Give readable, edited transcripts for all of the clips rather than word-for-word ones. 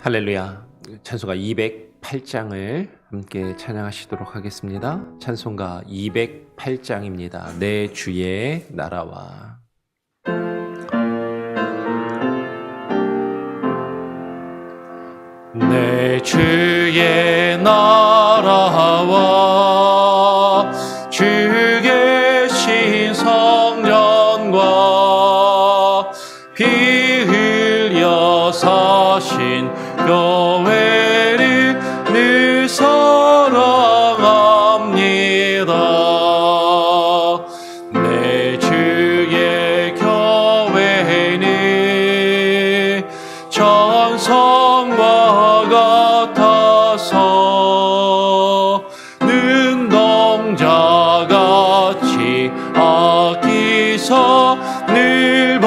할렐루야. 찬송가 208장을 함께 찬양하시도록 하겠습니다. 찬송가 208장입니다. 내 주의 나라와. 내 주의 나라와 주 계신 성전과 피 흘려 사신 교회를 늘 사랑합니다. 내 주의 교회는 천성과 같아서 능동자같이 아끼서 늘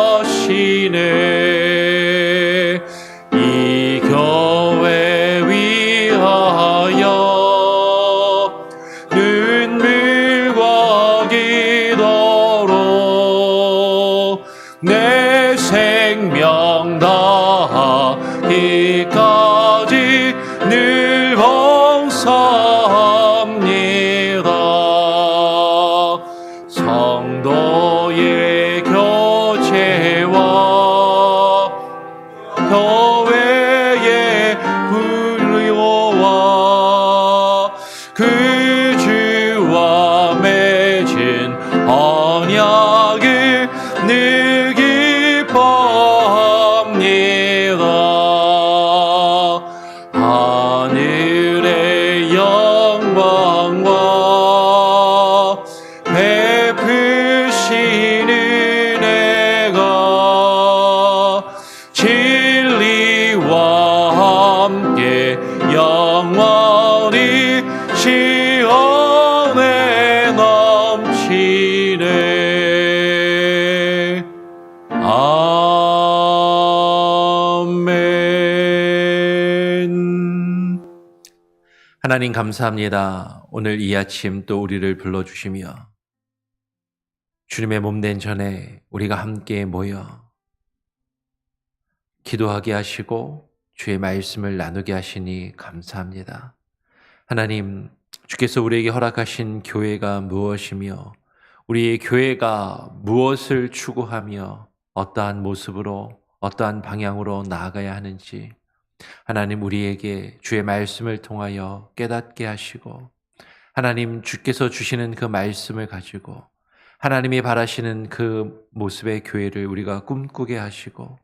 보시네. 이 교회 위하여 눈물과 기도로 내 생명 다하기까지 늘 봉사합니다. 성도의 교제와 교회의 불효와 그 주와 맺은 언약을 늘 기뻐합니다. 하늘의 영광과 베푸신 은혜가 진리와 함께 영원히 시온에 넘치네. 아멘. 하나님 감사합니다. 오늘 이 아침 또 우리를 불러주시며 주님의 몸된 전에 우리가 함께 모여 기도하게 하시고 주의 말씀을 나누게 하시니 감사합니다. 하나님, 주께서 우리에게 허락하신 교회가 무엇이며 우리의 교회가 무엇을 추구하며 어떠한 모습으로 어떠한 방향으로 나아가야 하는지 하나님 우리에게 주의 말씀을 통하여 깨닫게 하시고 하나님 주께서 주시는 그 말씀을 가지고 하나님이 바라시는 그 모습의 교회를 우리가 꿈꾸게 하시고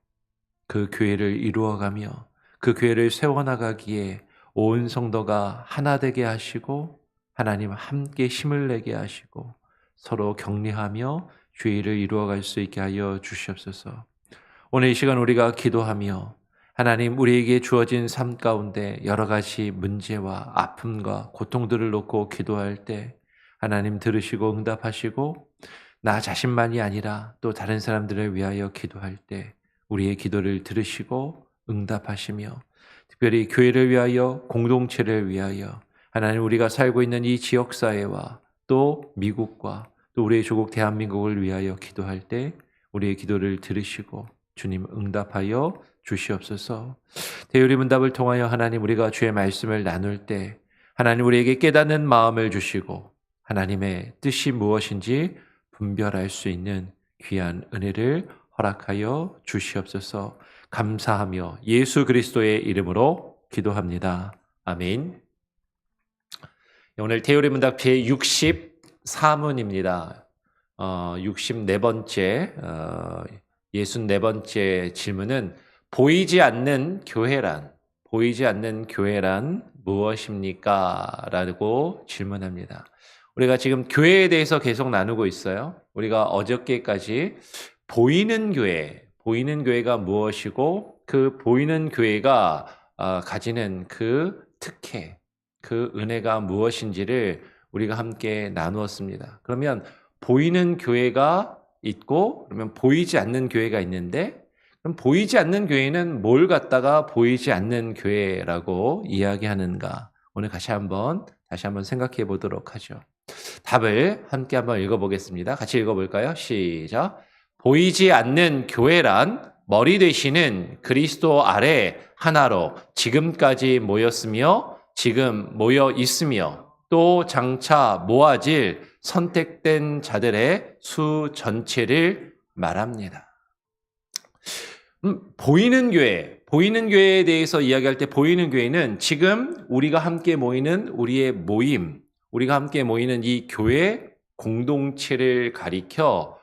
그 교회를 이루어가며 그 교회를 세워나가기에 온 성도가 하나 되게 하시고 하나님 함께 힘을 내게 하시고 서로 격려하며 주의 일을 이루어갈 수 있게 하여 주시옵소서. 오늘 이 시간 우리가 기도하며 하나님 우리에게 주어진 삶 가운데 여러 가지 문제와 아픔과 고통들을 놓고 기도할 때 하나님 들으시고 응답하시고 나 자신만이 아니라 또 다른 사람들을 위하여 기도할 때 우리의 기도를 들으시고 응답하시며 특별히 교회를 위하여 공동체를 위하여 하나님 우리가 살고 있는 이 지역사회와 또 미국과 또 우리의 조국 대한민국을 위하여 기도할 때 우리의 기도를 들으시고 주님 응답하여 주시옵소서. 대요리 문답을 통하여 하나님 우리가 주의 말씀을 나눌 때 하나님 우리에게 깨닫는 마음을 주시고 하나님의 뜻이 무엇인지 분별할 수 있는 귀한 은혜를 허락하여 주시옵소서. 감사하며 예수 그리스도의 이름으로 기도합니다. 아멘. 오늘 대요리 문답의 64문입니다. 64번째 64번째 질문은 보이지 않는 교회란 무엇입니까? 라고 질문합니다. 우리가 지금 교회에 대해서 계속 나누고 있어요. 우리가 어저께까지 보이는 교회가 무엇이고 그 보이는 교회가 가지는 그 특혜, 그 은혜가 무엇인지를 우리가 함께 나누었습니다. 그러면 보이는 교회가 있고 그러면 보이지 않는 교회가 있는데 그럼 보이지 않는 교회는 뭘 갖다가 보이지 않는 교회라고 이야기하는가? 오늘 다시 한번 생각해 보도록 하죠. 답을 함께 한번 읽어보겠습니다. 같이 읽어볼까요? 시작. 보이지 않는 교회란 머리 되시는 그리스도 아래 하나로 지금까지 모였으며 지금 모여 있으며 또 장차 모아질 선택된 자들의 수 전체를 말합니다. 보이는 교회에 대해서 이야기할 때 보이는 교회는 지금 우리가 함께 모이는 우리의 모임, 우리가 함께 모이는 이 교회 공동체를 가리켜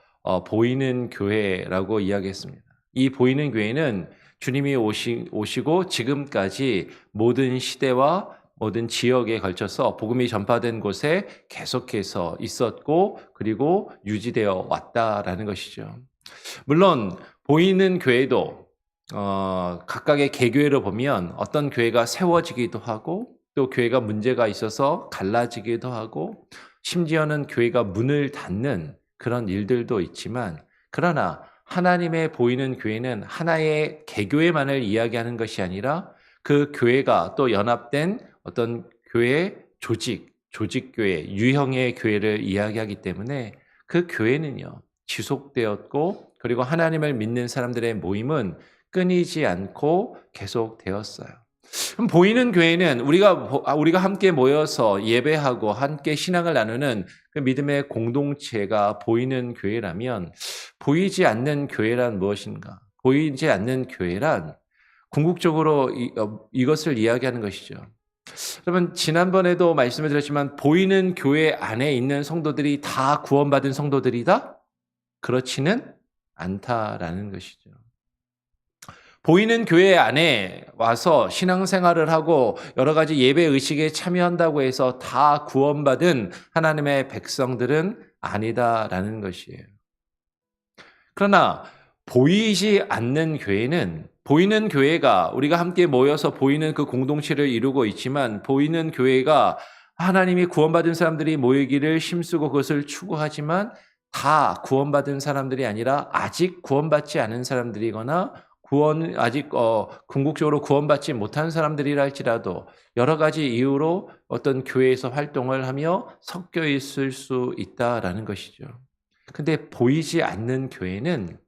보이는 교회라고 이야기했습니다. 이 보이는 교회는 주님이 오시고 지금까지 모든 시대와 모든 지역에 걸쳐서 복음이 전파된 곳에 계속해서 있었고 그리고 유지되어 왔다라는 것이죠. 물론 보이는 교회도 각각의 개교회를 보면 어떤 교회가 세워지기도 하고 또 교회가 문제가 있어서 갈라지기도 하고 심지어는 교회가 문을 닫는 그런 일들도 있지만 그러나 하나님의 보이는 교회는 하나의 개교회만을 이야기하는 것이 아니라 그 교회가 또 연합된 어떤 교회 조직교회, 유형의 교회를 이야기하기 때문에 그 교회는요, 지속되었고 그리고 하나님을 믿는 사람들의 모임은 끊이지 않고 계속되었어요. 그럼 보이는 교회는 우리가 함께 모여서 예배하고 함께 신앙을 나누는 그 믿음의 공동체가 보이는 교회라면 보이지 않는 교회란 무엇인가? 보이지 않는 교회란 궁극적으로 이것을 이야기하는 것이죠. 여러분 지난번에도 말씀을 드렸지만 보이는 교회 안에 있는 성도들이 다 구원받은 성도들이다? 그렇지는 않다라는 것이죠. 보이는 교회 안에 와서 신앙생활을 하고 여러 가지 예배 의식에 참여한다고 해서 다 구원받은 하나님의 백성들은 아니다라는 것이에요. 그러나 보이지 않는 교회는 보이는 교회가 우리가 함께 모여서 보이는 그 공동체를 이루고 있지만 보이는 교회가 하나님이 구원받은 사람들이 모이기를 힘쓰고 그것을 추구하지만 다 구원받은 사람들이 아니라 아직 구원받지 않은 사람들이거나 아직 궁극적으로 구원받지 못한 사람들이라 할지라도 여러 가지 이유로 어떤 교회에서 활동을 하며 섞여 있을 수 있다라는 것이죠. 근데 보이지 않는 교회는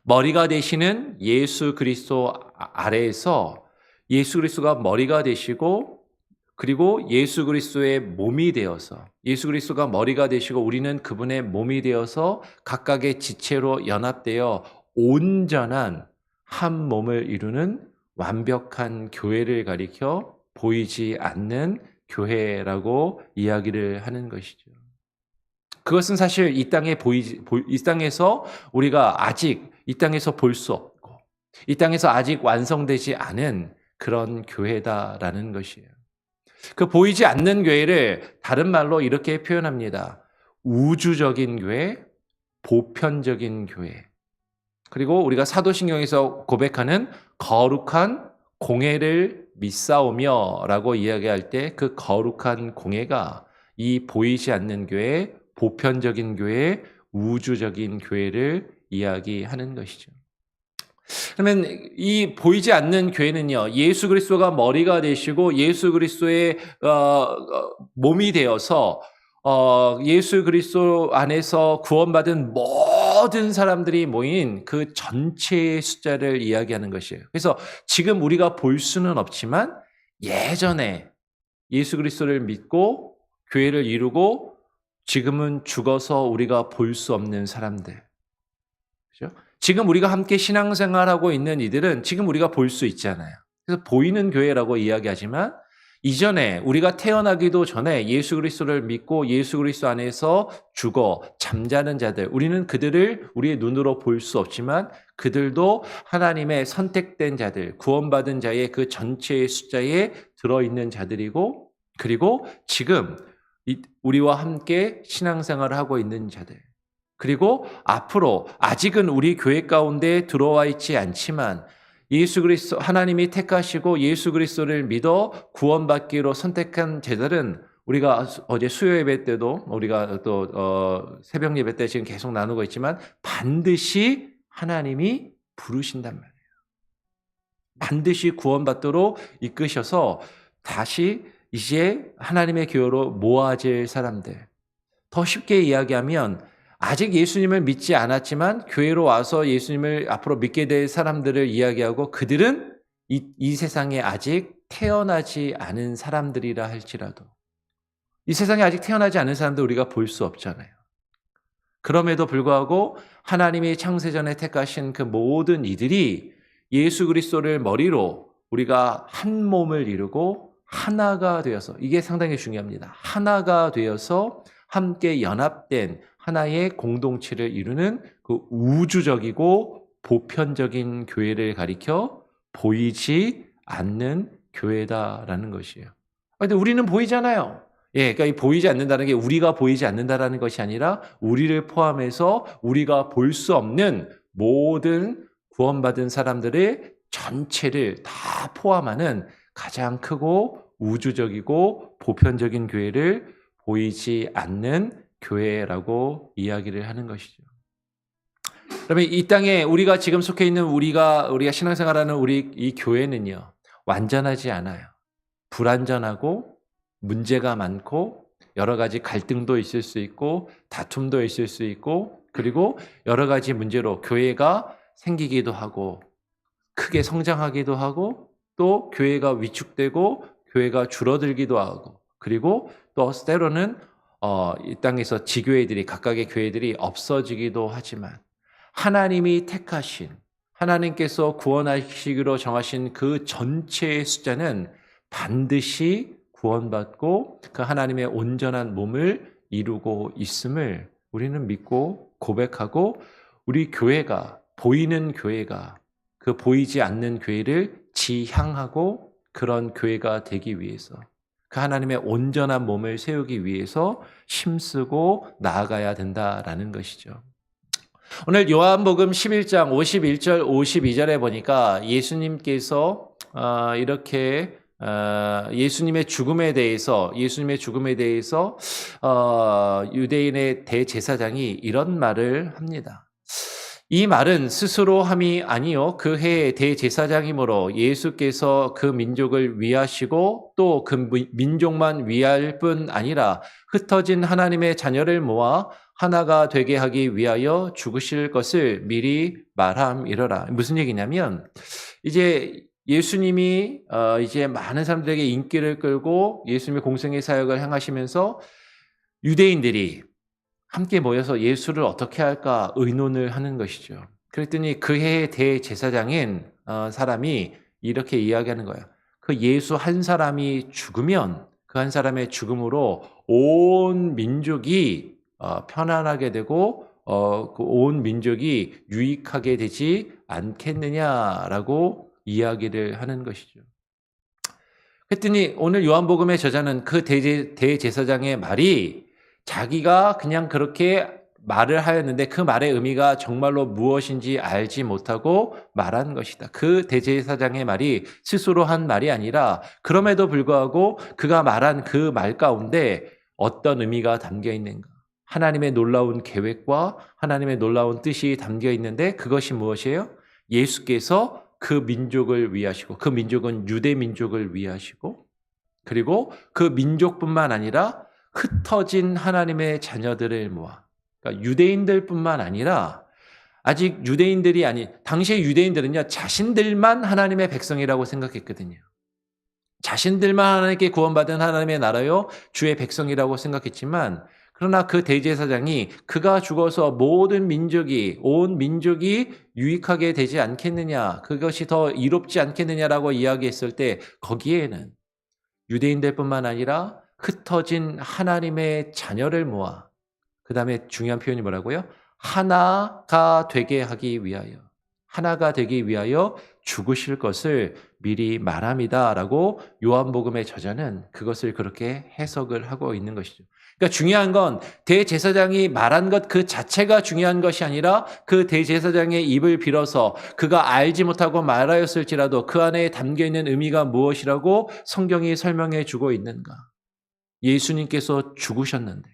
머리가 되시는 예수 그리스도 아래에서 예수 그리스도가 머리가 되시고 그리고 예수 그리스도의 몸이 되어서 예수 그리스도가 머리가 되시고 우리는 그분의 몸이 되어서 각각의 지체로 연합되어 온전한 한 몸을 이루는 완벽한 교회를 가리켜 보이지 않는 교회라고 이야기를 하는 것이죠. 그것은 사실 이 땅에서 우리가 아직 이 땅에서 볼 수 없고 이 땅에서 아직 완성되지 않은 그런 교회다라는 것이에요. 그 보이지 않는 교회를 다른 말로 이렇게 표현합니다. 우주적인 교회, 보편적인 교회. 그리고 우리가 사도신경에서 고백하는 거룩한 공회를 믿사오며 라고 이야기할 때 그 거룩한 공회가 이 보이지 않는 교회, 보편적인 교회, 우주적인 교회를 이야기하는 것이죠. 그러면 이 보이지 않는 교회는요, 예수 그리스도가 머리가 되시고 예수 그리스도의 몸이 되어서 예수 그리스도 안에서 구원받은 모든 사람들이 모인 그 전체의 숫자를 이야기하는 것이에요. 그래서 지금 우리가 볼 수는 없지만 예전에 예수 그리스도를 믿고 교회를 이루고 지금은 죽어서 우리가 볼 수 없는 사람들. 그렇죠? 지금 우리가 함께 신앙생활하고 있는 이들은 지금 우리가 볼 수 있잖아요. 그래서 보이는 교회라고 이야기하지만 이전에 우리가 태어나기도 전에 예수 그리스도를 믿고 예수 그리스도 안에서 죽어 잠자는 자들, 우리는 그들을 우리의 눈으로 볼 수 없지만 그들도 하나님의 선택된 자들, 구원받은 자의 그 전체의 숫자에 들어있는 자들이고 그리고 지금 우리와 함께 신앙생활을 하고 있는 자들, 그리고 앞으로 아직은 우리 교회 가운데 들어와 있지 않지만 예수 그리스도 하나님이 택하시고 예수 그리스도를 믿어 구원받기로 선택한 자들은 우리가 어제 수요 예배 때도 우리가 또 새벽 예배 때 지금 계속 나누고 있지만 반드시 하나님이 부르신단 말이에요. 반드시 구원받도록 이끄셔서 다시 이제 하나님의 교회로 모아질 사람들. 더 쉽게 이야기하면 아직 예수님을 믿지 않았지만 교회로 와서 예수님을 앞으로 믿게 될 사람들을 이야기하고 그들은 이 세상에 아직 태어나지 않은 사람들이라 할지라도 이 세상에 아직 태어나지 않은 사람들 우리가 볼 수 없잖아요. 그럼에도 불구하고 하나님이 창세전에 택하신 그 모든 이들이 예수 그리스도를 머리로 우리가 한 몸을 이루고 하나가 되어서 이게 상당히 중요합니다. 하나가 되어서 함께 연합된 하나의 공동체를 이루는 그 우주적이고 보편적인 교회를 가리켜 보이지 않는 교회다라는 것이에요. 근데 우리는 보이잖아요. 예, 그러니까 이 보이지 않는다는 게 우리가 보이지 않는다라는 것이 아니라 우리를 포함해서 우리가 볼 수 없는 모든 구원받은 사람들의 전체를 다 포함하는 가장 크고 우주적이고 보편적인 교회를 보이지 않는 교회라고 이야기를 하는 것이죠. 그러면 이 땅에 우리가 지금 속해 있는 우리가 신앙생활하는 우리 이 교회는요, 완전하지 않아요. 불완전하고 문제가 많고 여러 가지 갈등도 있을 수 있고 다툼도 있을 수 있고 그리고 여러 가지 문제로 교회가 생기기도 하고 크게 성장하기도 하고 또 교회가 위축되고 교회가 줄어들기도 하고 그리고 또 때로는 이 땅에서 지교회들이 각각의 교회들이 없어지기도 하지만 하나님이 택하신 하나님께서 구원하시기로 정하신 그 전체의 숫자는 반드시 구원받고 그 하나님의 온전한 몸을 이루고 있음을 우리는 믿고 고백하고 우리 교회가 보이는 교회가 그 보이지 않는 교회를 지향하고 그런 교회가 되기 위해서 그 하나님의 온전한 몸을 세우기 위해서 힘쓰고 나아가야 된다라는 것이죠. 오늘 요한복음 11장 51절 52절에 보니까 예수님께서 이렇게 예수님의 죽음에 대해서 유대인의 대제사장이 이런 말을 합니다. 이 말은 스스로 함이 아니요 그 해의 대제사장이므로 예수께서 그 민족을 위하시고 또 그 민족만 위할 뿐 아니라 흩어진 하나님의 자녀를 모아 하나가 되게 하기 위하여 죽으실 것을 미리 말함이러라. 무슨 얘기냐면 이제 예수님이 이제 많은 사람들에게 인기를 끌고 예수님의 공생의 사역을 행하시면서 유대인들이 함께 모여서 예수를 어떻게 할까 의논을 하는 것이죠. 그랬더니 그 해의 대제사장인 사람이 이렇게 이야기하는 거예요. 그 예수 한 사람이 죽으면 그 한 사람의 죽음으로 온 민족이 편안하게 되고 그 온 민족이 유익하게 되지 않겠느냐라고 이야기를 하는 것이죠. 그랬더니 오늘 요한복음의 저자는 그 대제사장의 말이 자기가 그냥 그렇게 말을 하였는데 그 말의 의미가 정말로 무엇인지 알지 못하고 말한 것이다. 그 대제사장의 말이 스스로 한 말이 아니라 그럼에도 불구하고 그가 말한 그 말 가운데 어떤 의미가 담겨 있는가? 하나님의 놀라운 계획과 하나님의 놀라운 뜻이 담겨 있는데 그것이 무엇이에요? 예수께서 그 민족을 위하시고 그 민족은 유대 민족을 위하시고 그리고 그 민족뿐만 아니라 흩어진 하나님의 자녀들을 모아 그러니까 유대인들뿐만 아니라 아직 유대인들이 아닌 당시의 유대인들은요 자신들만 하나님의 백성이라고 생각했거든요. 자신들만 하나님께 구원받은 하나님의 나라요 주의 백성이라고 생각했지만 그러나 그 대제사장이 그가 죽어서 모든 민족이 온 민족이 유익하게 되지 않겠느냐 그것이 더 이롭지 않겠느냐라고 이야기했을 때 거기에는 유대인들뿐만 아니라 흩어진 하나님의 자녀를 모아 그 다음에 중요한 표현이 뭐라고요? 하나가 되게 하기 위하여 하나가 되기 위하여 죽으실 것을 미리 말함이다라고 요한복음의 저자는 그것을 그렇게 해석을 하고 있는 것이죠. 그러니까 중요한 건 대제사장이 말한 것 그 자체가 중요한 것이 아니라 그 대제사장의 입을 빌어서 그가 알지 못하고 말하였을지라도 그 안에 담겨있는 의미가 무엇이라고 성경이 설명해 주고 있는가. 예수님께서 죽으셨는데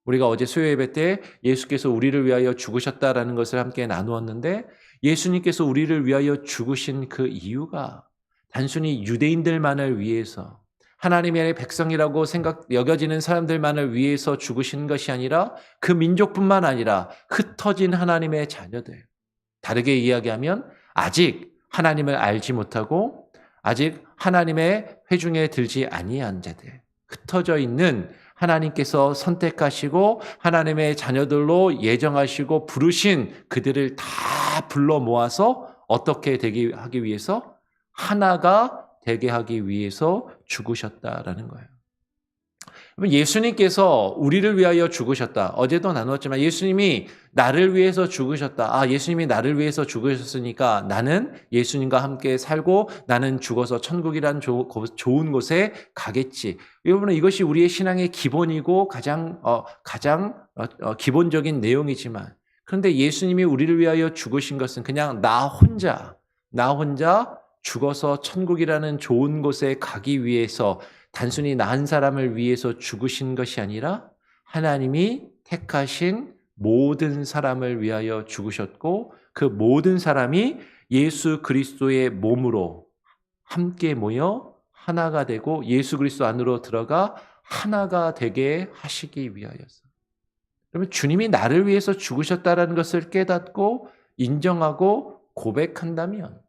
우리가 어제 수요 예배 때 예수께서 우리를 위하여 죽으셨다라는 것을 함께 나누었는데 예수님께서 우리를 위하여 죽으신 그 이유가 단순히 유대인들만을 위해서 하나님의 백성이라고 여겨지는 사람들만을 위해서 죽으신 것이 아니라 그 민족뿐만 아니라 흩어진 하나님의 자녀들. 다르게 이야기하면 아직 하나님을 알지 못하고 아직 하나님의 회중에 들지 아니한 자들, 흩어져 있는 하나님께서 선택하시고 하나님의 자녀들로 예정하시고 부르신 그들을 다 불러 모아서 어떻게 되게 하기 위해서? 하나가 되게 하기 위해서 죽으셨다라는 거예요. 예수님께서 우리를 위하여 죽으셨다. 어제도 나눴지만 예수님이 나를 위해서 죽으셨다. 예수님이 나를 위해서 죽으셨으니까 나는 예수님과 함께 살고 나는 죽어서 천국이란 좋은 곳에 가겠지. 여러분, 이것이 우리의 신앙의 기본이고 가장 기본적인 내용이지만, 그런데 예수님이 우리를 위하여 죽으신 것은 그냥 나 혼자 죽어서 천국이라는 좋은 곳에 가기 위해서 단순히 나 한 사람을 위해서 죽으신 것이 아니라 하나님이 택하신 모든 사람을 위하여 죽으셨고 그 모든 사람이 예수 그리스도의 몸으로 함께 모여 하나가 되고 예수 그리스도 안으로 들어가 하나가 되게 하시기 위하여서. 그러면 주님이 나를 위해서 죽으셨다는 것을 깨닫고 인정하고 고백한다면,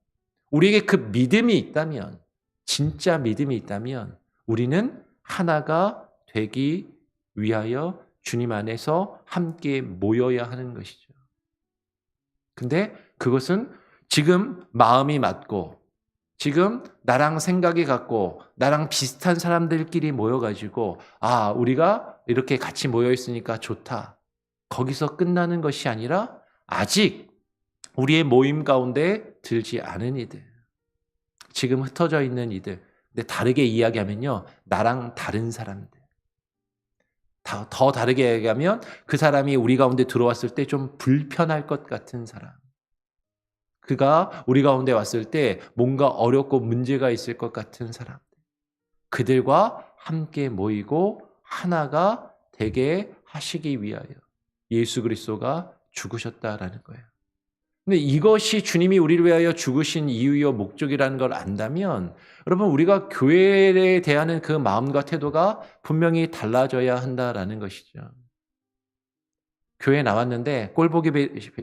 우리에게 그 믿음이 있다면, 진짜 믿음이 있다면 우리는 하나가 되기 위하여 주님 안에서 함께 모여야 하는 것이죠. 근데 그것은 지금 마음이 맞고 지금 나랑 생각이 같고 나랑 비슷한 사람들끼리 모여가지고 우리가 이렇게 같이 모여 있으니까 좋다. 거기서 끝나는 것이 아니라 아직 우리의 모임 가운데 들지 않은 이들, 지금 흩어져 있는 이들, 근데 다르게 이야기하면요, 나랑 다른 사람들. 더 다르게 얘기하면 그 사람이 우리 가운데 들어왔을 때 좀 불편할 것 같은 사람. 그가 우리 가운데 왔을 때 뭔가 어렵고 문제가 있을 것 같은 사람. 그들과 함께 모이고 하나가 되게 하시기 위하여 예수 그리스도가 죽으셨다라는 거예요. 근데 이것이 주님이 우리를 위하여 죽으신 이유요 목적이라는 걸 안다면 여러분, 우리가 교회에 대한 그 마음과 태도가 분명히 달라져야 한다라는 것이죠. 교회 나왔는데 꼴 보기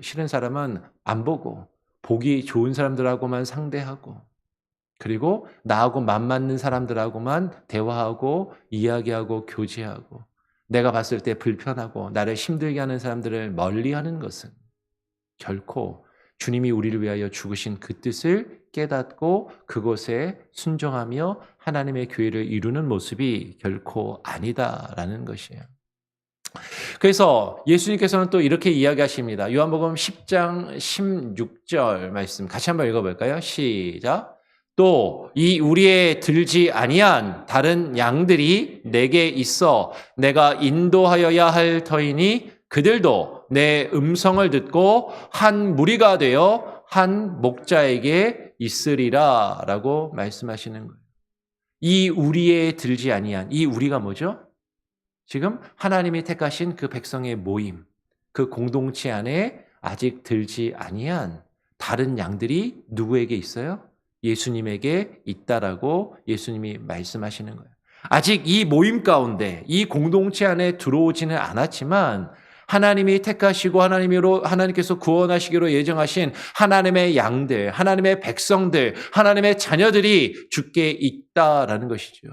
싫은 사람은 안 보고 보기 좋은 사람들하고만 상대하고, 그리고 나하고 맞는 사람들하고만 대화하고 이야기하고 교제하고, 내가 봤을 때 불편하고 나를 힘들게 하는 사람들을 멀리하는 것은 결코 주님이 우리를 위하여 죽으신 그 뜻을 깨닫고 그것에 순종하며 하나님의 교회를 이루는 모습이 결코 아니다라는 것이에요. 그래서 예수님께서는 또 이렇게 이야기하십니다. 요한복음 10장 16절 말씀 같이 한번 읽어볼까요? 시작. 또 이 우리의 들지 아니한 다른 양들이 내게 있어 내가 인도하여야 할 터이니 그들도 내 음성을 듣고 한 무리가 되어 한 목자에게 있으리라 라고 말씀하시는 거예요. 이 우리의 들지 아니한, 이 우리가 뭐죠? 지금 하나님이 택하신 그 백성의 모임, 그 공동체 안에 아직 들지 아니한 다른 양들이 누구에게 있어요? 예수님에게 있다라고 예수님이 말씀하시는 거예요. 아직 이 모임 가운데, 이 공동체 안에 들어오지는 않았지만 하나님이 택하시고 하나님께서 구원하시기로 예정하신 하나님의 양들, 하나님의 백성들, 하나님의 자녀들이 주께 있다라는 것이죠.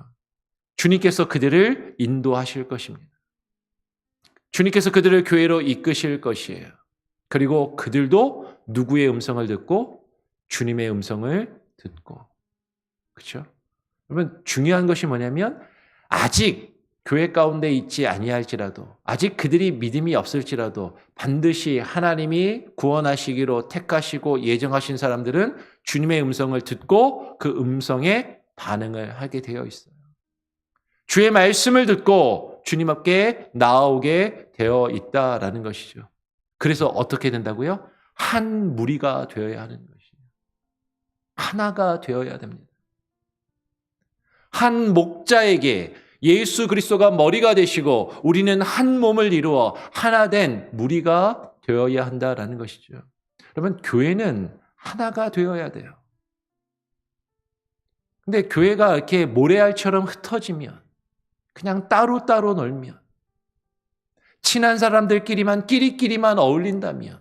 주님께서 그들을 인도하실 것입니다. 주님께서 그들을 교회로 이끄실 것이에요. 그리고 그들도 누구의 음성을 듣고? 주님의 음성을 듣고. 그렇죠? 여러분, 중요한 것이 뭐냐면 아직 교회 가운데 있지 아니할지라도, 아직 그들이 믿음이 없을지라도 반드시 하나님이 구원하시기로 택하시고 예정하신 사람들은 주님의 음성을 듣고 그 음성에 반응을 하게 되어 있어요. 주의 말씀을 듣고 주님 앞에 나아오게 되어 있다라는 것이죠. 그래서 어떻게 된다고요? 한 무리가 되어야 하는 것이에요. 하나가 되어야 됩니다. 한 목자에게 예수 그리스도가 머리가 되시고 우리는 한 몸을 이루어 하나 된 무리가 되어야 한다라는 것이죠. 여러분, 교회는 하나가 되어야 돼요. 근데 교회가 이렇게 모래알처럼 흩어지면, 그냥 따로따로 놀면, 친한 사람들끼리만 끼리끼리만 어울린다면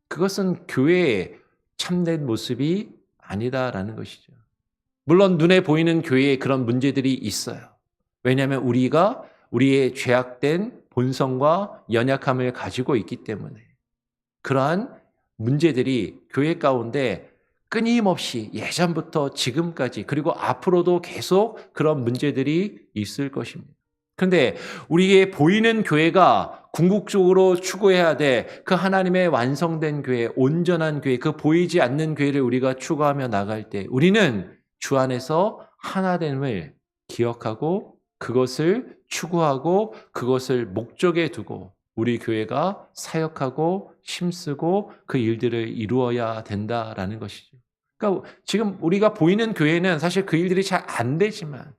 그것은 교회의 참된 모습이 아니다라는 것이죠. 물론 눈에 보이는 교회에 그런 문제들이 있어요. 왜냐하면 우리가 우리의 죄악된 본성과 연약함을 가지고 있기 때문에 그러한 문제들이 교회 가운데 끊임없이 예전부터 지금까지 그리고 앞으로도 계속 그런 문제들이 있을 것입니다. 그런데 우리의 보이는 교회가 궁극적으로 추구해야 될 그 하나님의 완성된 교회, 온전한 교회, 그 보이지 않는 교회를 우리가 추구하며 나갈 때 우리는 주 안에서 하나됨을 기억하고 그것을 추구하고 그것을 목적에 두고 우리 교회가 사역하고 힘쓰고 그 일들을 이루어야 된다라는 것이죠. 그러니까 지금 우리가 보이는 교회는 사실 그 일들이 잘 안 되지만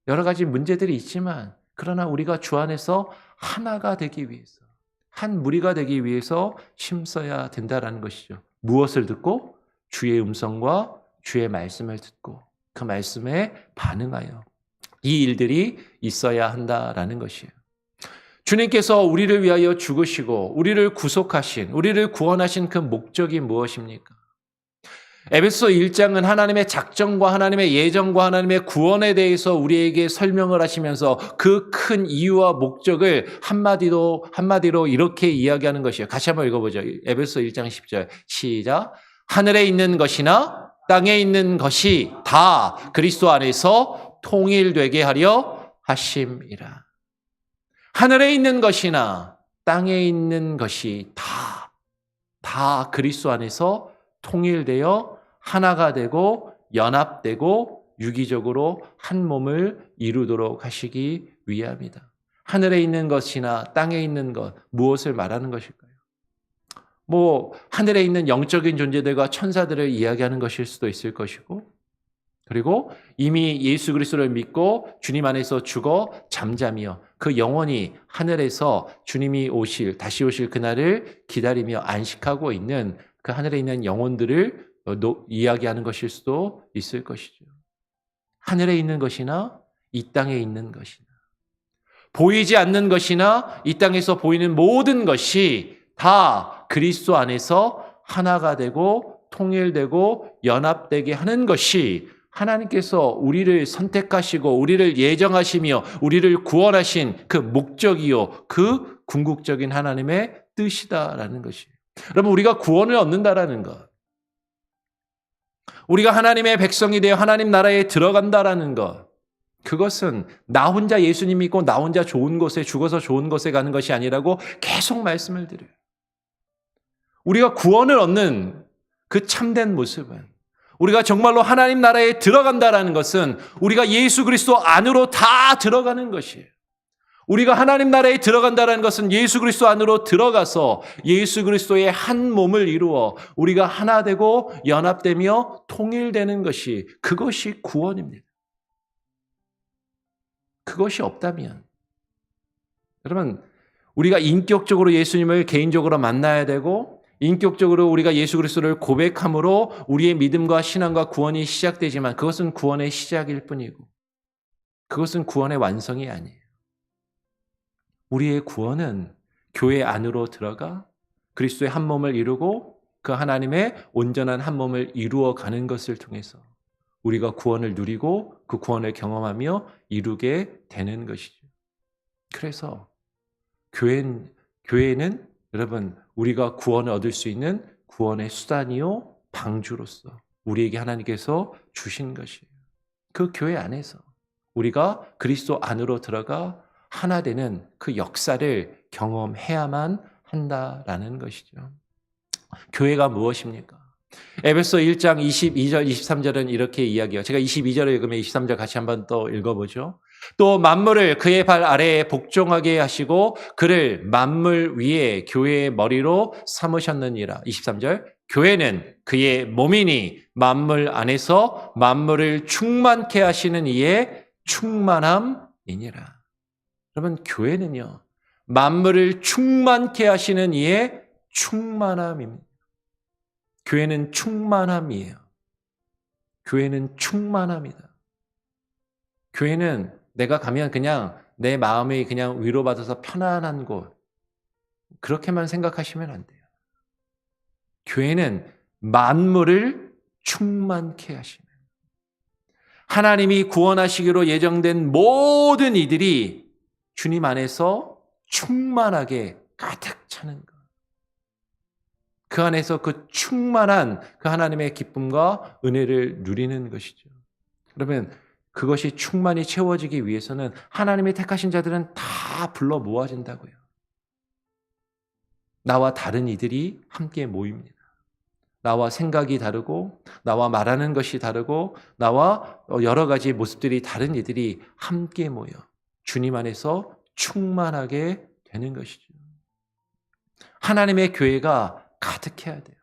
여러 가지 문제들이 있지만 그러나 우리가 주 안에서 하나가 되기 위해서 한 무리가 되기 위해서 힘써야 된다라는 것이죠. 무엇을 듣고? 주의 음성과 주의 말씀을 듣고 그 말씀에 반응하여 이 일들이 있어야 한다라는 것이에요. 주님께서 우리를 위하여 죽으시고 우리를 구속하신, 우리를 구원하신 그 목적이 무엇입니까? 에베소 1장은 하나님의 작정과 하나님의 예정과 하나님의 구원에 대해서 우리에게 설명을 하시면서 그 큰 이유와 목적을 한마디로 이렇게 이야기하는 것이에요. 같이 한번 읽어보죠. 에베소 1장 10절 시작. 하늘에 있는 것이나 땅에 있는 것이 다 그리스도 안에서 통일되게 하려 하심이라. 하늘에 있는 것이나 땅에 있는 것이 다 그리스도 안에서 통일되어 하나가 되고 연합되고 유기적으로 한 몸을 이루도록 하시기 위함이다. 하늘에 있는 것이나 땅에 있는 것, 무엇을 말하는 것일까요? 하늘에 있는 영적인 존재들과 천사들을 이야기하는 것일 수도 있을 것이고, 그리고 이미 예수 그리스도를 믿고 주님 안에서 죽어 잠잠이여 그 영혼이 하늘에서 주님이 다시 오실 그날을 기다리며 안식하고 있는 그 하늘에 있는 영혼들을 이야기하는 것일 수도 있을 것이죠. 하늘에 있는 것이나 이 땅에 있는 것이나 보이지 않는 것이나 이 땅에서 보이는 모든 것이 다 그리스도 안에서 하나가 되고 통일되고 연합되게 하는 것이 하나님께서 우리를 선택하시고 우리를 예정하시며 우리를 구원하신 그 목적이요 그 궁극적인 하나님의 뜻이다라는 것이에요. 여러분, 우리가 구원을 얻는다라는 것, 우리가 하나님의 백성이 되어 하나님 나라에 들어간다라는 것, 그것은 나 혼자 예수님 믿고 나 혼자 좋은 곳에 죽어서 좋은 곳에 가는 것이 아니라고 계속 말씀을 드려요. 우리가 구원을 얻는 그 참된 모습은 우리가 정말로 하나님 나라에 들어간다라는 것은 우리가 예수 그리스도 안으로 다 들어가는 것이에요. 우리가 하나님 나라에 들어간다는 것은 예수 그리스도 안으로 들어가서 예수 그리스도의 한 몸을 이루어 우리가 하나 되고 연합되며 통일되는 것이 그것이 구원입니다. 그것이 없다면 여러분 우리가 인격적으로 예수님을 개인적으로 만나야 되고 인격적으로 우리가 예수 그리스도를 고백함으로 우리의 믿음과 신앙과 구원이 시작되지만 그것은 구원의 시작일 뿐이고 그것은 구원의 완성이 아니에요. 우리의 구원은 교회 안으로 들어가 그리스도의 한 몸을 이루고 그 하나님의 온전한 한 몸을 이루어가는 것을 통해서 우리가 구원을 누리고 그 구원을 경험하며 이루게 되는 것이죠. 그래서 교회는 여러분 우리가 구원을 얻을 수 있는 구원의 수단이요 방주로서 우리에게 하나님께서 주신 것이에요. 그 교회 안에서 우리가 그리스도 안으로 들어가 하나 되는 그 역사를 경험해야만 한다라는 것이죠. 교회가 무엇입니까? 에베소 1장 22절 23절은 이렇게 이야기해요. 제가 22절을 읽으면 23절 같이 한번 또 읽어보죠. 또 만물을 그의 발 아래에 복종하게 하시고 그를 만물 위에 교회의 머리로 삼으셨느니라. 23절 교회는 그의 몸이니 만물 안에서 만물을 충만케 하시는 이의 충만함이니라. 여러분 교회는요 만물을 충만케 하시는 이의 충만함입니다. 교회는 충만함이에요. 교회는 충만합니다. 교회는 내가 가면 그냥 내 마음이 그냥 위로받아서 편안한 곳, 그렇게만 생각하시면 안 돼요. 교회는 만물을 충만케 하시는, 하나님이 구원하시기로 예정된 모든 이들이 주님 안에서 충만하게 가득 차는 것. 그 안에서 그 충만한 그 하나님의 기쁨과 은혜를 누리는 것이죠. 그러면 그것이 충만히 채워지기 위해서는 하나님이 택하신 자들은 다 불러 모아진다고요. 나와 다른 이들이 함께 모입니다. 나와 생각이 다르고, 나와 말하는 것이 다르고, 나와 여러 가지 모습들이 다른 이들이 함께 모여 주님 안에서 충만하게 되는 것이죠. 하나님의 교회가 가득해야 돼요.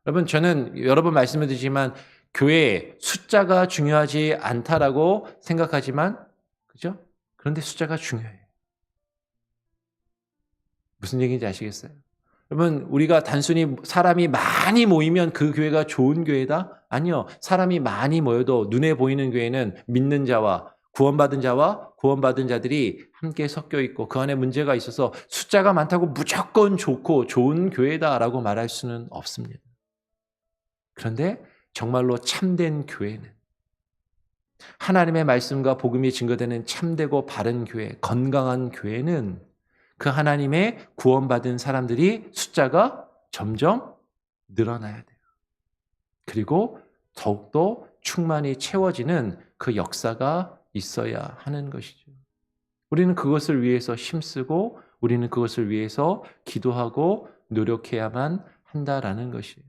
여러분, 저는 여러 번 말씀을 드리지만 교회 숫자가 중요하지 않다라고 생각하지만, 그죠? 그런데 숫자가 중요해요. 무슨 얘기인지 아시겠어요? 여러분, 우리가 단순히 사람이 많이 모이면 그 교회가 좋은 교회다? 아니요. 사람이 많이 모여도 눈에 보이는 교회는 믿는 자와 구원받은 자들이 함께 섞여 있고 그 안에 문제가 있어서 숫자가 많다고 무조건 좋고 좋은 교회다라고 말할 수는 없습니다. 그런데 정말로 참된 교회는, 하나님의 말씀과 복음이 증거되는 참되고 바른 교회, 건강한 교회는 그 하나님의 구원받은 사람들이 숫자가 점점 늘어나야 돼요. 그리고 더욱더 충만히 채워지는 그 역사가 있어야 하는 것이죠. 우리는 그것을 위해서 힘쓰고 우리는 그것을 위해서 기도하고 노력해야만 한다라는 것이에요.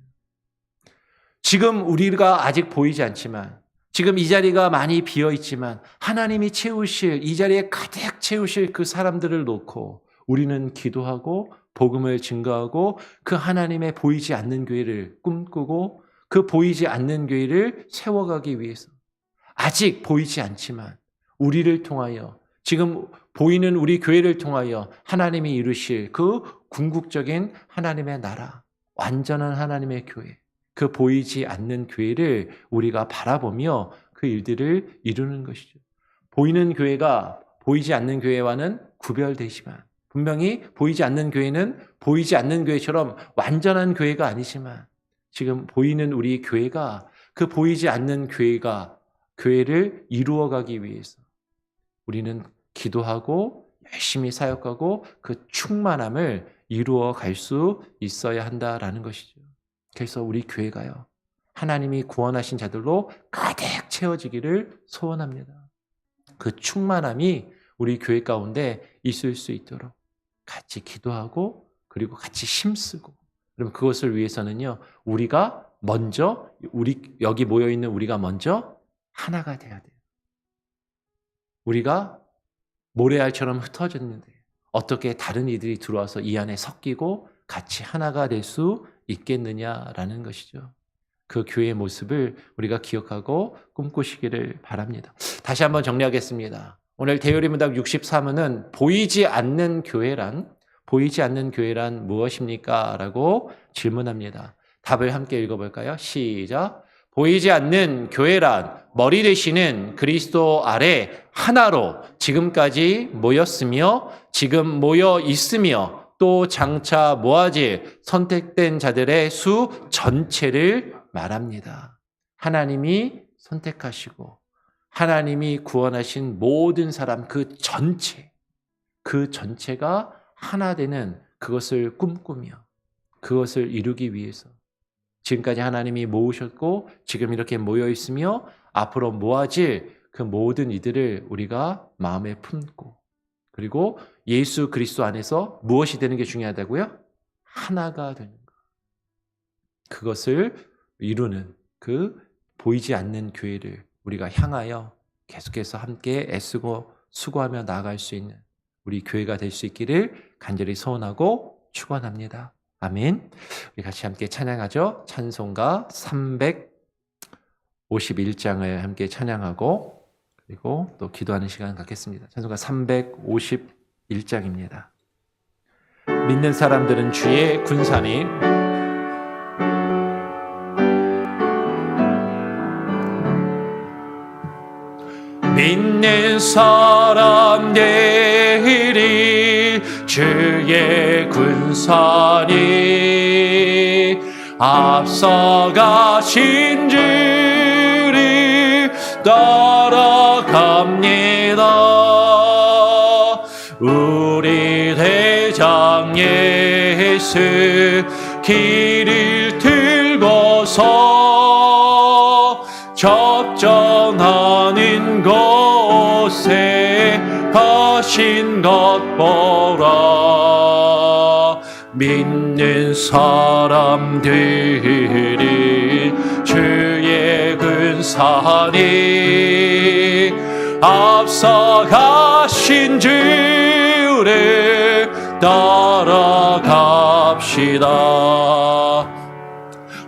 지금 우리가 아직 보이지 않지만, 지금 이 자리가 많이 비어 있지만 하나님이 채우실, 이 자리에 가득 채우실 그 사람들을 놓고 우리는 기도하고 복음을 증거하고 그 하나님의 보이지 않는 교회를 꿈꾸고 그 보이지 않는 교회를 세워가기 위해서 아직 보이지 않지만 우리를 통하여, 지금 보이는 우리 교회를 통하여 하나님이 이루실 그 궁극적인 하나님의 나라, 완전한 하나님의 교회, 그 보이지 않는 교회를 우리가 바라보며 그 일들을 이루는 것이죠. 보이는 교회가 보이지 않는 교회와는 구별되지만, 분명히 보이지 않는 교회는 보이지 않는 교회처럼 완전한 교회가 아니지만, 지금 보이는 우리 교회가 그 보이지 않는 교회를 이루어가기 위해서 우리는 기도하고 열심히 사역하고 그 충만함을 이루어 갈 수 있어야 한다라는 것이죠. 그래서 우리 교회가요, 하나님이 구원하신 자들로 가득 채워지기를 소원합니다. 그 충만함이 우리 교회 가운데 있을 수 있도록 같이 기도하고 그리고 같이 힘쓰고, 그럼 그것을 위해서는요, 우리가 먼저, 여기 모여있는 우리가 먼저 하나가 돼야 돼요. 우리가 모래알처럼 흩어졌는데 어떻게 다른 이들이 들어와서 이 안에 섞이고 같이 하나가 될 수 있겠느냐라는 것이죠. 그 교회의 모습을 우리가 기억하고 꿈꾸시기를 바랍니다. 다시 한번 정리하겠습니다. 오늘 대요리문답 63회는 보이지 않는 교회란 무엇입니까? 라고 질문합니다. 답을 함께 읽어볼까요? 시작. 보이지 않는 교회란 머리 되시는 그리스도 아래 하나로 지금까지 모였으며 지금 모여 있으며 또 장차 모아질 선택된 자들의 수 전체를 말합니다. 하나님이 선택하시고 하나님이 구원하신 모든 사람 그 전체가 하나 되는 그것을 꿈꾸며 그것을 이루기 위해서 지금까지 하나님이 모으셨고 지금 이렇게 모여 있으며 앞으로 모아질 그 모든 이들을 우리가 마음에 품고, 그리고 예수 그리스도 안에서 무엇이 되는 게 중요하다고요? 하나가 되는 것. 그것을 이루는 그 보이지 않는 교회를 우리가 향하여 계속해서 함께 애쓰고 수고하며 나아갈 수 있는 우리 교회가 될 수 있기를 간절히 소원하고 축원합니다. 아멘. 우리 같이 함께 찬양하죠. 찬송가 351장을 함께 찬양하고 그리고 또 기도하는 시간 갖겠습니다. 찬송가 351장입니다. 믿는 사람들은 주의 군사니 믿는 사람들이 주의 군사니 앞서가신 주를 따라갑니다. 우리 대장 예수 길을 들고서 접전하는 곳에 가신 것 보라. 믿는 사람들이 주의 군사니 앞서가신 주를 따라갑시다.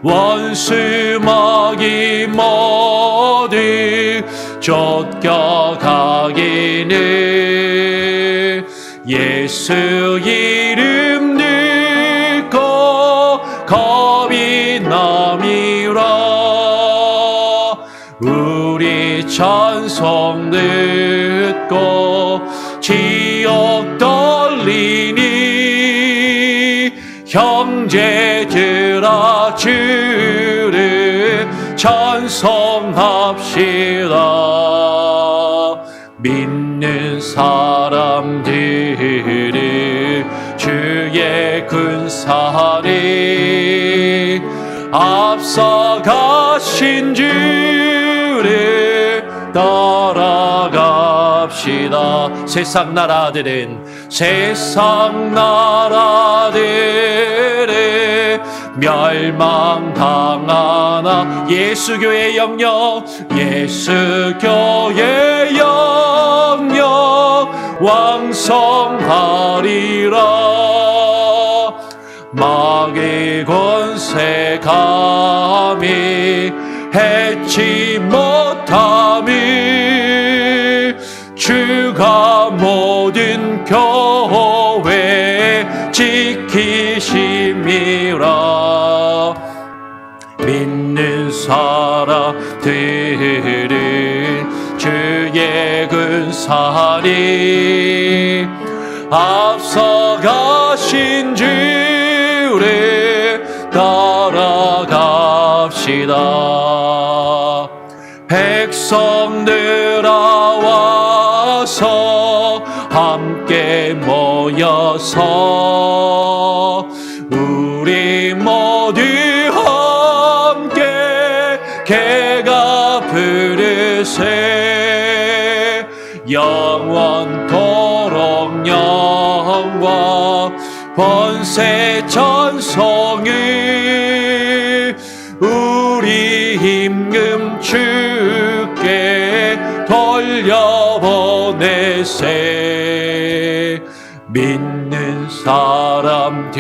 원수마귀 모두 쫓겨가기를 예수 이름 듣고 겁이 남이라. 우리 찬송 듣고 지옥 떨리니 형제들아 주를 찬송합시다. 믿는 사람들이 주의 군사니 앞서가신 주를 따라갑시다. 세상 나라들은 멸망당하나 예수교의 영역 왕성하리라. 마귀 권세 감히 해치 못함이 주가 모든 교회 지키심이라. 믿는 사람들은 주의 군사니 앞서가신 주를 따라갑시다. 백성들아 와서 함께 모여서 우리 모두 함께 개가 부르세. 영원토록 영광 권세 찬송을 우리 임금 주께 돌려보내세. 믿는 사람들은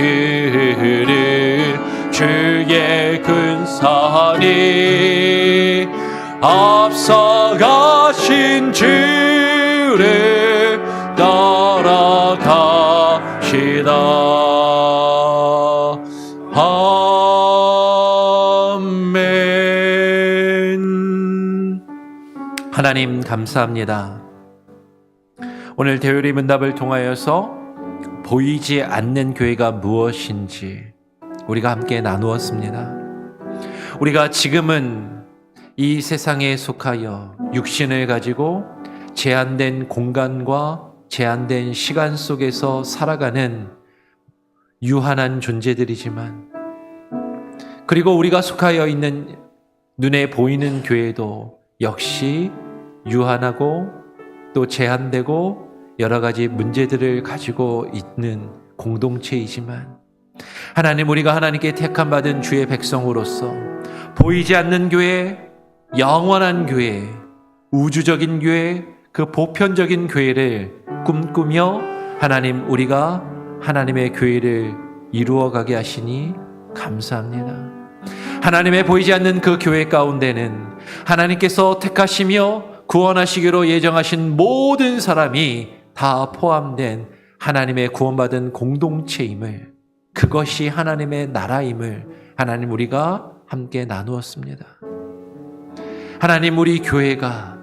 주의 군사니 앞서가신 주를 따라갑시다. 아멘. 하나님 감사합니다. 오늘 대우리 문답을 통하여서 보이지 않는 교회가 무엇인지 우리가 함께 나누었습니다. 우리가 지금은 이 세상에 속하여 육신을 가지고 제한된 공간과 제한된 시간 속에서 살아가는 유한한 존재들이지만, 그리고 우리가 속하여 있는 눈에 보이는 교회도 역시 유한하고 또 제한되고 여러 가지 문제들을 가지고 있는 공동체이지만, 하나님, 우리가 하나님께 택함 받은 주의 백성으로서 보이지 않는 교회, 영원한 교회, 우주적인 교회, 그 보편적인 교회를 꿈꾸며 하나님, 우리가 하나님의 교회를 이루어가게 하시니 감사합니다. 하나님의 보이지 않는 그 교회 가운데는 하나님께서 택하시며 구원하시기로 예정하신 모든 사람이 다 포함된 하나님의 구원받은 공동체임을, 그것이 하나님의 나라임을 하나님, 우리가 함께 나누었습니다. 하나님, 우리 교회가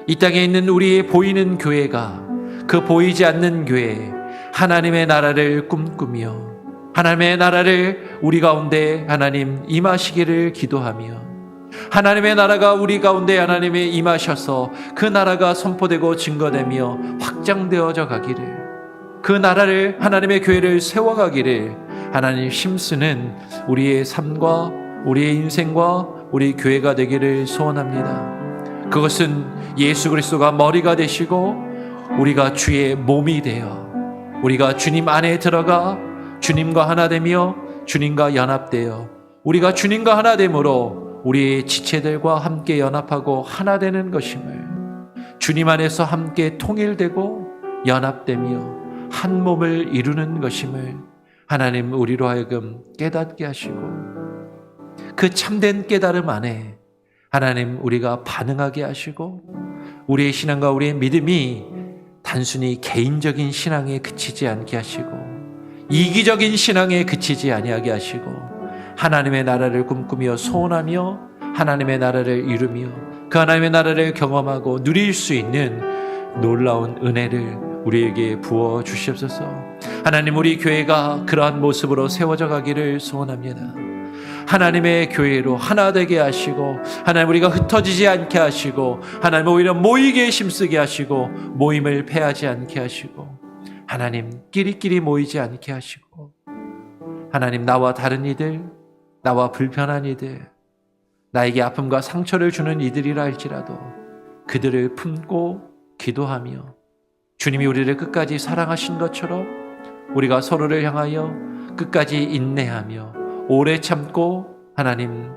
이 땅에 있는 우리의 보이는 교회가 그 보이지 않는 교회, 하나님의 나라를 꿈꾸며 하나님의 나라를 우리 가운데 하나님 임하시기를 기도하며 하나님의 나라가 우리 가운데 하나님의 임하셔서 그 나라가 선포되고 증거되며 확장되어져 가기를, 그 나라를 하나님의 교회를 세워가기를 하나님 힘쓰는 우리의 삶과 우리의 인생과 우리 교회가 되기를 소원합니다. 그것은 예수 그리스도가 머리가 되시고 우리가 주의 몸이 되어 우리가 주님 안에 들어가 주님과 하나 되며 주님과 연합되어 우리가 주님과 하나 됨으로 우리의 지체들과 함께 연합하고 하나 되는 것임을, 주님 안에서 함께 통일되고 연합되며 한 몸을 이루는 것임을 하나님 우리로 하여금 깨닫게 하시고 그 참된 깨달음 안에 하나님 우리가 반응하게 하시고 우리의 신앙과 우리의 믿음이 단순히 개인적인 신앙에 그치지 않게 하시고 이기적인 신앙에 그치지 아니하게 하시고 하나님의 나라를 꿈꾸며 소원하며 하나님의 나라를 이루며 그 하나님의 나라를 경험하고 누릴 수 있는 놀라운 은혜를 우리에게 부어 주시옵소서. 하나님, 우리 교회가 그러한 모습으로 세워져 가기를 소원합니다. 하나님의 교회로 하나 되게 하시고 하나님 우리가 흩어지지 않게 하시고 하나님 오히려 모이게 힘쓰게 하시고 모임을 패하지 않게 하시고 하나님 끼리끼리 모이지 않게 하시고 하나님 나와 다른 이들, 나와 불편한 이들, 나에게 아픔과 상처를 주는 이들이라 할지라도 그들을 품고 기도하며 주님이 우리를 끝까지 사랑하신 것처럼 우리가 서로를 향하여 끝까지 인내하며 오래 참고 하나님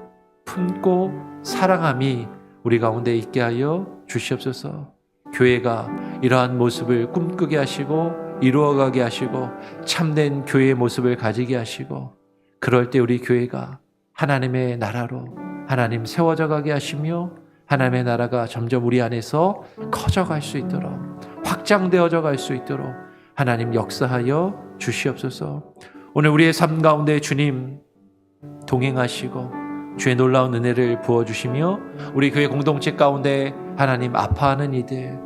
품고 사랑함이 우리 가운데 있게 하여 주시옵소서. 교회가 이러한 모습을 꿈꾸게 하시고 이루어가게 하시고 참된 교회의 모습을 가지게 하시고 그럴 때 우리 교회가 하나님의 나라로 하나님 세워져 가게 하시며 하나님의 나라가 점점 우리 안에서 커져갈 수 있도록 확장되어져 갈 수 있도록 하나님 역사하여 주시옵소서. 오늘 우리의 삶 가운데 주님 동행하시고 주의 놀라운 은혜를 부어주시며 우리 교회 공동체 가운데 하나님 아파하는 이들,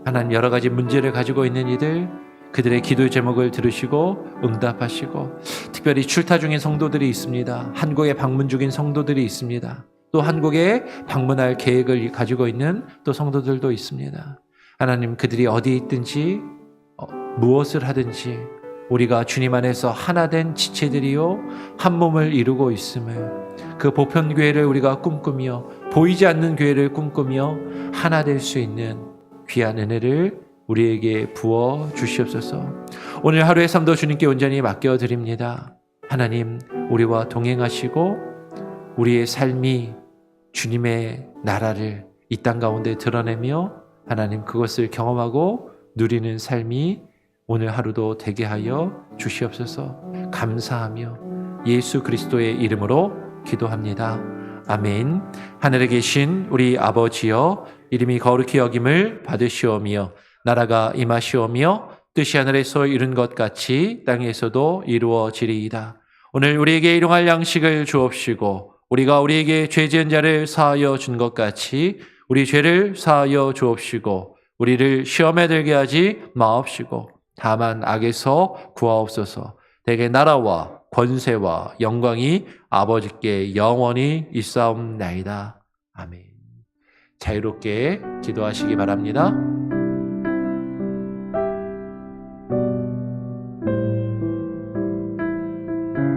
하나님 여러 가지 문제를 가지고 있는 이들, 그들의 기도 제목을 들으시고 응답하시고 특별히 출타 중인 성도들이 있습니다. 한국에 방문 중인 성도들이 있습니다. 또 한국에 방문할 계획을 가지고 있는 또 성도들도 있습니다. 하나님 그들이 어디 있든지 무엇을 하든지 우리가 주님 안에서 하나 된 지체들이요 한 몸을 이루고 있음을, 그 보편교회를 우리가 꿈꾸며 보이지 않는 교회를 꿈꾸며 하나 될 수 있는 귀한 은혜를 우리에게 부어 주시옵소서. 오늘 하루의 삶도 주님께 온전히 맡겨드립니다. 하나님 우리와 동행하시고 우리의 삶이 주님의 나라를 이 땅 가운데 드러내며 하나님 그것을 경험하고 누리는 삶이 오늘 하루도 되게 하여 주시옵소서. 감사하며 예수 그리스도의 이름으로 기도합니다. 아멘. 하늘에 계신 우리 아버지여, 이름이 거룩히 여김을 받으시오며 나라가 임하시오며 뜻이 하늘에서 이룬 것 같이 땅에서도 이루어지리이다. 오늘 우리에게 일용할 양식을 주옵시고 우리가 우리에게 죄 지은 자를 사하여 준 것 같이 우리 죄를 사하여 주옵시고 우리를 시험에 들게 하지 마옵시고 다만 악에서 구하옵소서. 대개 나라와 권세와 영광이 아버지께 영원히 있사옵나이다. 아멘. 자유롭게 기도하시기 바랍니다.